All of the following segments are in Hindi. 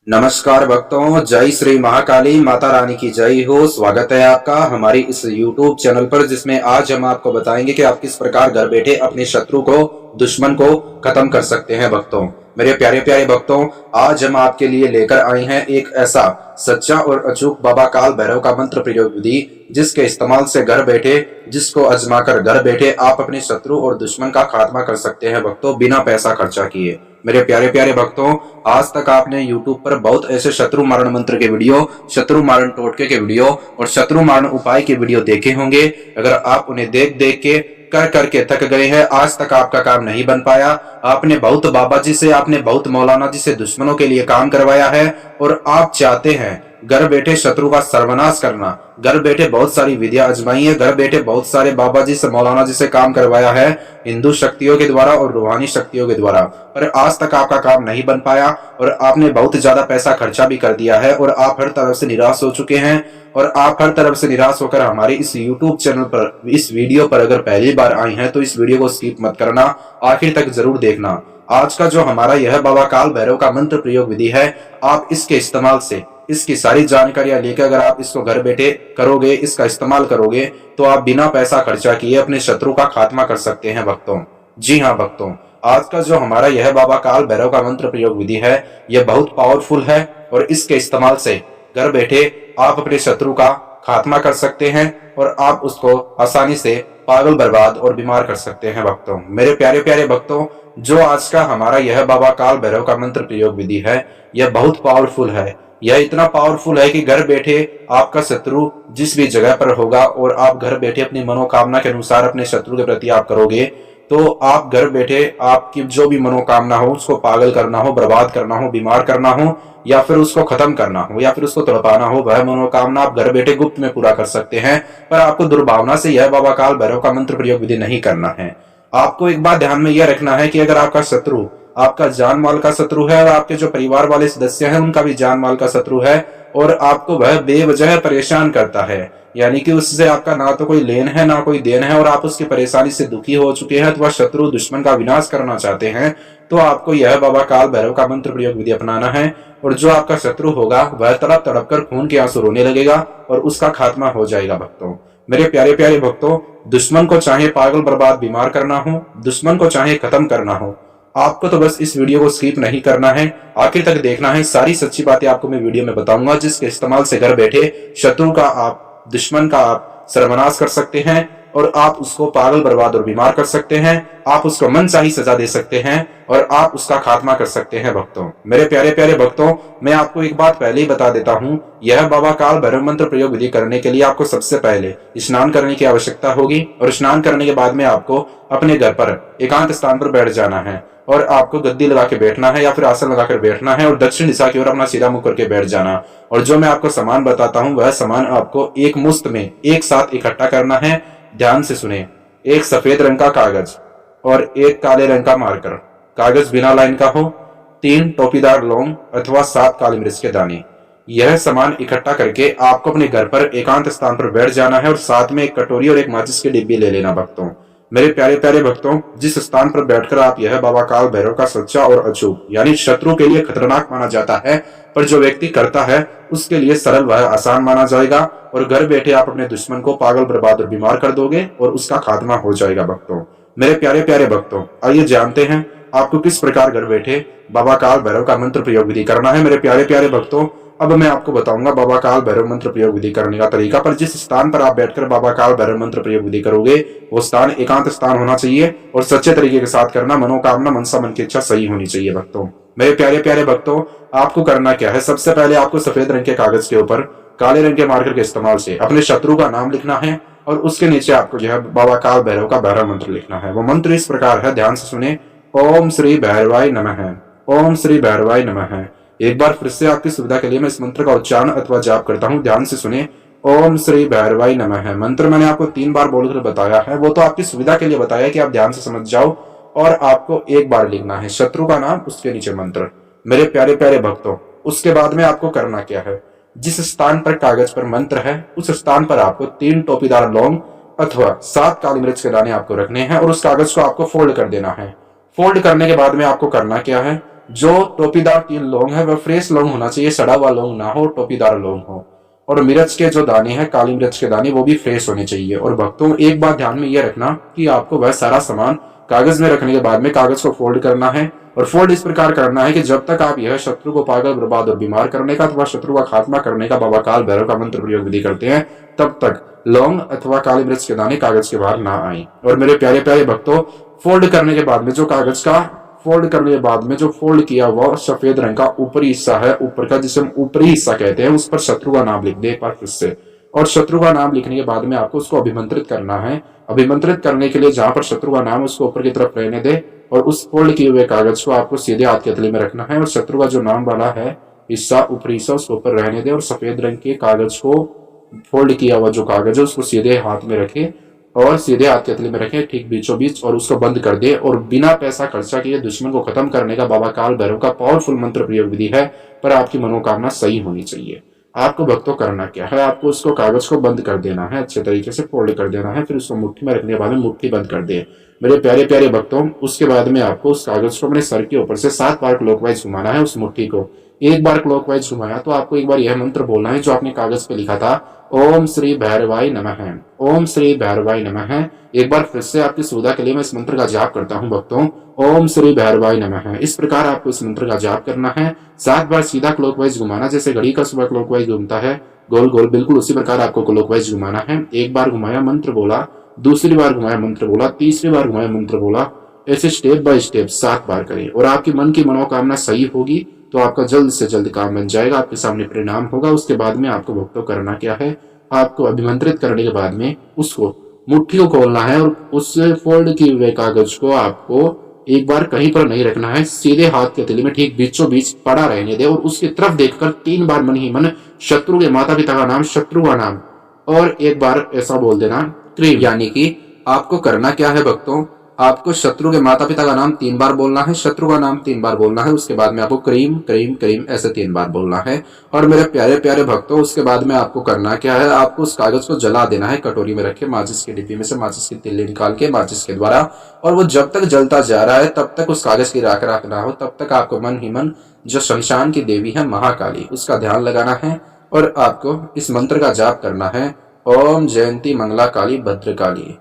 नमस्कार भक्तों, जय श्री महाकाली माता रानी की जय हो। स्वागत है आपका हमारी इस YouTube चैनल पर, जिसमें आज हम आपको बताएंगे कि आप किस प्रकार घर बैठे अपने शत्रु को, दुश्मन को खत्म कर सकते हैं। भक्तों, मेरे प्यारे प्यारे भक्तों, आज हम आपके लिए लेकर आए हैं एक ऐसा सच्चा और अचूक बाबा काल भैरव का मंत्र प्रयोग विधि, जिसके इस्तेमाल से घर बैठे, जिसको आजमाकर घर बैठे आप अपने शत्रु और दुश्मन का खात्मा कर सकते हैं। भक्तों, बिना पैसा खर्चा किए। मेरे प्यारे प्यारे भक्तों, आज तक आपने YouTube पर बहुत ऐसे शत्रु मारण मंत्र के वीडियो, शत्रु मारण टोटके के वीडियो और शत्रु मारण उपाय के वीडियो देखे होंगे। अगर आप उन्हें देख देख के कर करके थक गए हैं, आज तक आपका काम नहीं बन पाया, आपने बहुत बाबा जी से, आपने बहुत मौलाना जी से दुश्मनों के लिए काम करवाया है और आप चाहते हैं घर बैठे शत्रु का सर्वनाश करना, घर बैठे बहुत सारी विधियां आजमाई है, घर बैठे बहुत सारे बाबा जी से, मौलाना जी से काम करवाया है, हिंदू शक्तियों के द्वारा और रूहानी शक्तियों के द्वारा, पर आज तक आपका काम नहीं बन पाया और आपने बहुत ज्यादा पैसा खर्चा भी कर दिया है और आप हर तरफ से निराश हो चुके हैं। और आप हर तरफ से निराश होकर हमारे इस YouTube चैनल पर, इस वीडियो पर अगर पहली बार आए हैं तो इस वीडियो को स्किप मत करना, आखिर तक जरूर देखना। आज का जो हमारा यह बाबा काल भैरव का मंत्र प्रयोग विधि है, आप इसके इस्तेमाल से, इसकी सारी जानकारियां लेकर अगर आप इसको घर बैठे करोगे, इसका इस्तेमाल करोगे, तो आप बिना पैसा खर्चा किए अपने शत्रु का खात्मा कर सकते हैं। भक्तों, जी हाँ भक्तों, आज का जो हमारा यह बाबा काल भैरव का मंत्र प्रयोग विधि है, यह बहुत पावरफुल है और इसके इस्तेमाल से घर बैठे आप अपने शत्रु का खात्मा कर सकते हैं और आप उसको आसानी से पागल, बर्बाद और बीमार कर सकते हैं। भक्तों, मेरे प्यारे प्यारे भक्तों, जो आज का हमारा यह बाबा काल भैरव का मंत्र प्रयोग विधि है, यह बहुत पावरफुल है। यह इतना पावरफुल है कि घर बैठे आपका शत्रु जिस भी जगह पर होगा और आप घर बैठे अपनी मनोकामना के अनुसार अपने शत्रु के प्रति आप करोगे, तो आप घर बैठे आपकी जो भी मनोकामना हो, उसको पागल करना हो, बर्बाद करना हो, बीमार करना हो, या फिर उसको खत्म करना हो, या फिर उसको तड़पाना हो, वह मनोकामना आप घर बैठे गुप्त में पूरा कर सकते हैं। पर आपको दुर्भावना से यह बाबा काल भैरव का मंत्र प्रयोग विधि नहीं करना है। आपको एक बात ध्यान में यह रखना है कि अगर आपका शत्रु आपका जान माल का शत्रु है और आपके जो परिवार वाले सदस्य हैं उनका भी जान माल का शत्रु है और आपको वह बेवजह परेशान करता है, यानी कि उससे आपका ना तो कोई लेन है ना कोई देन है और आप उसकी परेशानी से दुखी हो चुके हैं, तो वह शत्रु दुश्मन का विनाश करना चाहते हैं, तो आपको यह बाबा काल भैरव का मंत्र प्रयोग विधि अपनाना है। और जो आपका शत्रु होगा वह तड़प तड़प कर खून के आंसू रोने लगेगा और उसका खात्मा हो जाएगा। भक्तों, मेरे प्यारे प्यारे भक्तों, दुश्मन को चाहे पागल, बर्बाद, बीमार करना हो, दुश्मन को चाहे खत्म करना हो, आपको तो बस इस वीडियो को स्किप नहीं करना है, आखिर तक देखना है। सारी सच्ची बातें आपको मैं वीडियो में बताऊंगा, जिसके इस्तेमाल से घर बैठे शत्रु का आप, दुश्मन का आप सर्वनाश कर सकते हैं और आप उसको पागल, बर्बाद और बीमार कर सकते हैं। आप उसको मनचाही सजा दे सकते हैं और आप उसका खात्मा कर सकते हैं। भक्तों, मेरे प्यारे प्यारे भक्तों, मैं आपको एक बात पहले ही बता देता हूं, यह बाबा काल भैरव मंत्र प्रयोग विधि करने के लिए आपको सबसे पहले स्नान करने की आवश्यकता होगी और स्नान करने के बाद में आपको अपने घर पर एकांत स्थान पर बैठ जाना है और आपको गद्दी लगा के बैठना है या फिर आसन लगाकर बैठना है और दक्षिण दिशा की ओर अपना सीधा मुख करके बैठ जाना। और जो मैं आपको सामान बताता हूं, वह सामान आपको एक मुश्त में एक साथ इकट्ठा करना है। ध्यान से सुने, एक सफेद रंग का कागज और एक काले रंग का मार्कर, कागज बिना लाइन का हो, 3 टोपीदार लौंग अथवा 7 काली मिर्च के दाने। यह सामान इकट्ठा करके आपको अपने घर पर एकांत स्थान पर बैठ जाना है और साथ में एक कटोरी और एक माचिस की डिब्बी ले लेना। भक्तों, मेरे प्यारे प्यारे भक्तों, जिस स्थान पर बैठकर आप यह बाबा काल भैरव का सच्चा और अचूक, यानी शत्रु के लिए खतरनाक माना जाता है, पर जो व्यक्ति करता है उसके लिए सरल व आसान माना जाएगा और घर बैठे आप अपने दुश्मन को पागल, बर्बाद और बीमार कर दोगे और उसका खात्मा हो जाएगा। भक्तों, मेरे प्यारे प्यारे भक्तों, आइए जानते हैं आपको किस प्रकार घर बैठे बाबा काल भैरव का मंत्र प्रयोग विधि करना है। मेरे प्यारे प्यारे भक्तों, अब मैं आपको बताऊंगा बाबा काल भैरव मंत्र प्रयोग विधि करने का तरीका। पर जिस स्थान पर आप बैठकर बाबा काल भैरव मंत्र प्रयोग विधि करोगे, वो स्थान एकांत स्थान होना चाहिए और सच्चे तरीके के साथ करना। मनोकामना, मनसा, मन की इच्छा सही होनी चाहिए। भक्तों, मेरे प्यारे प्यारे भक्तों, आपको करना क्या है, सबसे पहले आपको सफेद रंग के कागज के ऊपर काले रंग के मार्कर के इस्तेमाल से अपने शत्रु का नाम लिखना है और उसके नीचे आपको यह बाबा काल भैरव का भैरव मंत्र लिखना है। वो मंत्र इस प्रकार है, ध्यान से सुने। ओम श्री भैरवाय नमः, ओम श्री भैरवाय नमः। एक बार फिर से आपकी सुविधा के लिए मैं इस मंत्र का उच्चारण अथवा जाप करता हूं, ध्यान से सुने। ओम श्री भैरवाय नमः। मंत्र मैंने आपको 3 बार बोलकर बताया है, वो तो आपकी सुविधा के लिए बताया कि आप ध्यान से समझ जाओ और आपको एक बार लिखना है शत्रु का नाम, उसके नीचे मंत्र। मेरे प्यारे प्यारे भक्तों, उसके बाद में आपको करना क्या है, जिस स्थान पर कागज पर मंत्र है उस स्थान पर आपको 3 टोपीदार लौंग अथवा 7 काली मिर्च के दाने आपको रखने हैं और उस कागज को आपको फोल्ड कर देना है। फोल्ड करने के बाद में आपको करना क्या है, जो टोपीदार 3 लौंग है वह फ्रेश लौंग होना चाहिए, सड़ा हुआ लौंग ना हो, टोपीदार लौंग हो। और मिर्च के जो दाने हैं, काली मिर्च के दाने, वो भी फ्रेश होने चाहिए। और भक्तों एक बात ध्यान में यह रखना कि आपको वह सारा सामान कागज में रखने के बाद में कागज को फोल्ड करना है। और फोल्ड इस प्रकार करना है कि जब तक आप यह शत्रु को पागल, बर्बाद और बीमार करने का अथवा शत्रु का खात्मा करने का बाबा काल भैरव का मंत्र प्रयोग विधि करते हैं, तब तक लौंग अथवा काली मिर्च के दाने कागज के बाहर ना आए। और मेरे प्यारे प्यारे भक्तों, फोल्ड करने के बाद में जो कागज का फोल्ड करने के बाद में जो फोल्ड किया हुआ सफेद रंग का ऊपरी हिस्सा है, ऊपर का जिसे हम ऊपरी हिस्सा कहते हैं, उस पर शत्रु का नाम लिख दे एक बार फिर से। और शत्रु का नाम लिखने के बाद में आपको उसको अभिमंत्रित करना है। अभिमंत्रित करने के लिए जहां पर शत्रु का नाम उसको ऊपर की तरफ रहने दे और उस फोल्ड किए हुए कागज को आपको सीधे हाथ के हथेली में रखना है और शत्रु का जो नाम वाला है हिस्सा, ऊपरी हिस्सा, उसके ऊपर रहने दे और सफेद रंग के कागज को, फोल्ड किया हुआ जो कागज है उसको सीधे हाथ में रखे और सीधे हाथ के हथेली में रखे ठीक बीचों बीच और उसको बंद कर दे। और बिना पैसा खर्चा किए दुश्मन को खत्म करने का बाबा काल भैरव का पावरफुल मंत्र प्रयोग विधि है। पर आपकी मनोकामना सही होनी चाहिए। आपको भक्तों करना क्या है, आपको उसको कागज को बंद कर देना है, अच्छे तरीके से फोल्ड कर देना है, फिर उसको मुट्ठी में रखने के बाद में मुट्ठी बंद कर दे मेरे प्यारे प्यारे भक्तों। उसके बाद में आपको उस कागज को अपने सर के ऊपर से 7 बार क्लॉकवाइज घुमाना है। उस मुट्ठी को एक बार क्लॉकवाइज घुमाया तो आपको एक बार यह मंत्र बोलना है जो आपने कागज पे लिखा था, ओम श्री भैरवाय नमः, ओम श्री भैरवाय नमः। एक बार फिर से आपकी सुविधा के लिए मैं इस मंत्र का जाप करता हूं भक्तों, ओम श्री भैरवाय नमः। इस प्रकार आपको इस मंत्र का जाप करना है। 7 बार सीधा क्लॉकवाइज घुमाना, जैसे घड़ी का सुबह क्लॉकवाइज घूमता है गोल गोल, बिल्कुल उसी प्रकार आपको क्लॉकवाइज घुमाना है। एक बार घुमाया मंत्र बोला, दूसरी बार घुमाया मंत्र बोला, तीसरी बार घुमाया मंत्र बोला, ऐसे स्टेप बाय स्टेप 7 बार करें और आपकी मन की मनोकामना सही होगी तो आपका जल्द से जल्द काम बन जाएगा, आपके सामने परिणाम होगा। उसके बाद में आपको भक्तों करना क्या है, आपको अभिमंत्रित करने के बाद में उसको मुट्ठी को खोलना है और उस फोल्ड किए हुए कागज को आपको एक बार कहीं पर नहीं रखना है, सीधे हाथ के हथेली में ठीक बीचों बीच पड़ा रहने दे और उसकी तरफ देखकर 3 बार मन ही मन शत्रु के माता पिता का नाम, शत्रु का नाम और एक बार ऐसा बोल देना क्रीम। यानी कि आपको करना क्या है भक्तों, आपको शत्रु के माता पिता का नाम 3 बार बोलना है, शत्रु का नाम 3 बार बोलना है, उसके बाद में आपको क्रीम क्रीम क्रीम ऐसे 3 बार बोलना है। और मेरे प्यारे प्यारे भक्तों, उसके बाद में आपको करना क्या है, आपको उस कागज को जला देना है, कटोरी में रखे माचिस की डिब्बी में से माचिस की तिल्ली निकाल के माचिस के द्वारा। और वो जब तक जलता जा रहा है तब तक उस कागज की राख राख ना हो, तब तक आपको मन ही मन जो शमशान की देवी है महाकाली, उसका ध्यान लगाना है और आपको इस मंत्र का जाप करना है, ओम जयंती मंगला काली भद्रकाली।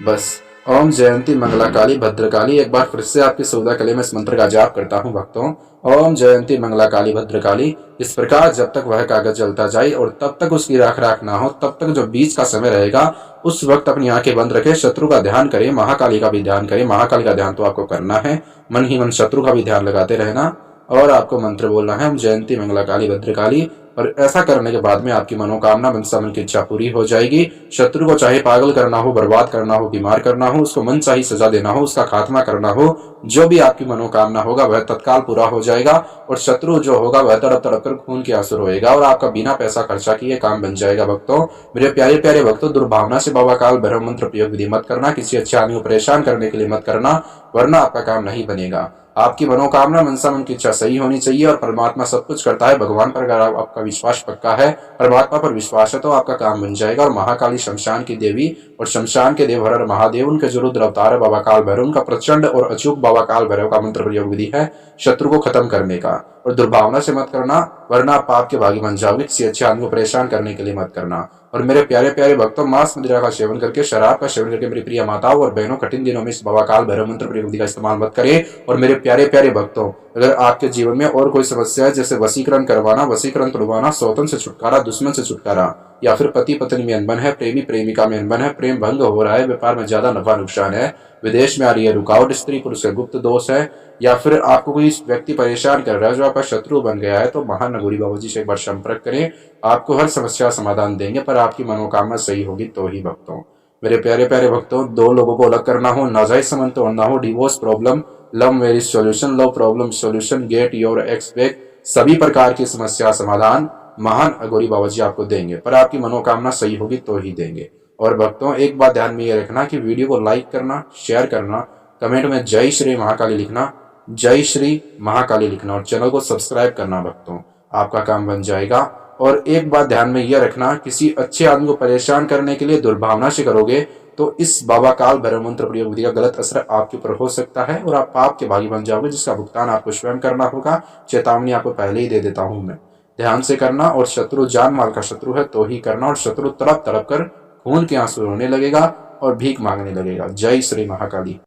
बस ओम जयंती मंगला काली भद्रकाली। एक बार फिर से आपकी सुविधा के लिए मैं इस मंत्र का जाप करता हूं भक्तों, ओम जयंती मंगला काली भद्रकाली। इस प्रकार जब तक वह कागज जलता जाए और तब तक उसकी राख राख ना हो, तब तक जो बीच का समय रहेगा उस वक्त अपनी आंखें बंद रखे, शत्रु का ध्यान करें, महाकाली का भी ध्यान करें। महाकाली का ध्यान तो आपको करना है, मन ही मन शत्रु का भी ध्यान लगाते रहना और आपको मंत्र बोलना है, ओम जयंती मंगला काली भद्रकाली। और ऐसा करने के बाद में आपकी मनोकामना, मन की इच्छा पूरी हो जाएगी। शत्रु को चाहे पागल करना हो, बर्बाद करना हो, बीमार करना हो, उसको मन चाही सजा देना हो, उसका खात्मा करना हो, जो भी आपकी मनोकामना होगा वह तत्काल पूरा हो जाएगा और शत्रु जो होगा वह तड़प तड़प कर खून के आंसू रोएगा और आपका बिना पैसा खर्चा किए काम बन जाएगा। भक्तों, मेरे प्यारे प्यारे भक्तों, दुर्भावना से बाबा काल भैरव मंत्र प्रयोग विधि मत करना, किसी अच्छे आदमी को परेशान करने के लिए मत करना, वरना आपका काम नहीं बनेगा। आपकी मनोकामना, मन की इच्छा सही होनी चाहिए और परमात्मा सब कुछ करता है। भगवान पर अगर आपका विश्वास पक्का है, परमात्मा पर विश्वास है, तो आपका काम बन जाएगा। और महाकाली शमशान की देवी और शमशान के देव हर हर महादेव, उनके जो रुद्र अवतार है बाबा काल भैरव, उनका प्रचंड और अचूक बाबा काल भैरव का मंत्र प्रयोग विधि है शत्रु को खत्म करने का। और दुर्भावना से मत करना, वरना आप पाप के भागी बन जाओगे। किसी अच्छे आदमी को परेशान करने के लिए मत करना। और मेरे प्यारे प्यारे भक्तों, मांस मदिरा का सेवन करके, शराब का सेवन करके मेरी प्रिय माताओं और बहनों, कठिन दिनों में इस बाबा काल भैरव मंत्र प्रयोग विधि का इस्तेमाल मत करें। और मेरे प्यारे प्यारे भक्तों, अगर आपके जीवन में और कोई समस्या है, जैसे वशीकरण करवाना, वशीकरण तोड़वाना, सौतन से छुटकारा, दुश्मन से छुटकारा, या फिर पति पत्नी में अनबन है, प्रेमी प्रेमिका में अनबन है, प्रेम भंग हो रहा है, व्यापार में ज्यादा नफा नुकसान है, विदेश में आ रही है रुकावट, स्त्री पुरुष का गुप्त दोष है, या फिर आपको कोई व्यक्ति परेशान कर रहा है जो आपका शत्रु बन गया है, तो महानगौरी बाबा जी से एक बार संपर्क करें। आपको हर समस्या समाधान देंगे, पर आपकी मनोकामना सही होगी तो ही भक्तों। मेरे प्यारे प्यारे भक्तों, 2 लोगों को अलग करना हो, नाजायज संबंध तोड़ना हो, divorce problem, love marriage solution, love problem solution, get your x back, सभी प्रकार की समस्या समाधान महान अघोरी बाबा जी आपको देंगे, पर आपकी मनोकामना सही होगी तो ही देंगे। और भक्तों, एक बात ध्यान में ये रखना कि वीडियो को लाइक करना, शेयर करना, कमेंट में जय श्री महाकाली लिखना, जय श्री महाकाली लिखना और चैनल को सब्सक्राइब करना भक्तों, आपका काम बन जाएगा। और एक बात ध्यान में यह रखना, किसी अच्छे आदमी को परेशान करने के लिए दुर्भावना से करोगे तो इस बाबा काल भैरव मंत्र प्रयोग विधि का गलत असर आपके ऊपर हो सकता है और आप पाप के भागी बन जाओगे, जिसका भुगतान आपको स्वयं करना होगा। चेतावनी आपको पहले ही दे देता हूं मैं, ध्यान से करना। और शत्रु जान माल का शत्रु है तो ही करना, और शत्रु तड़प तड़प कर खून के आंसू रोने लगेगा और भीख मांगने लगेगा। जय श्री महाकाली।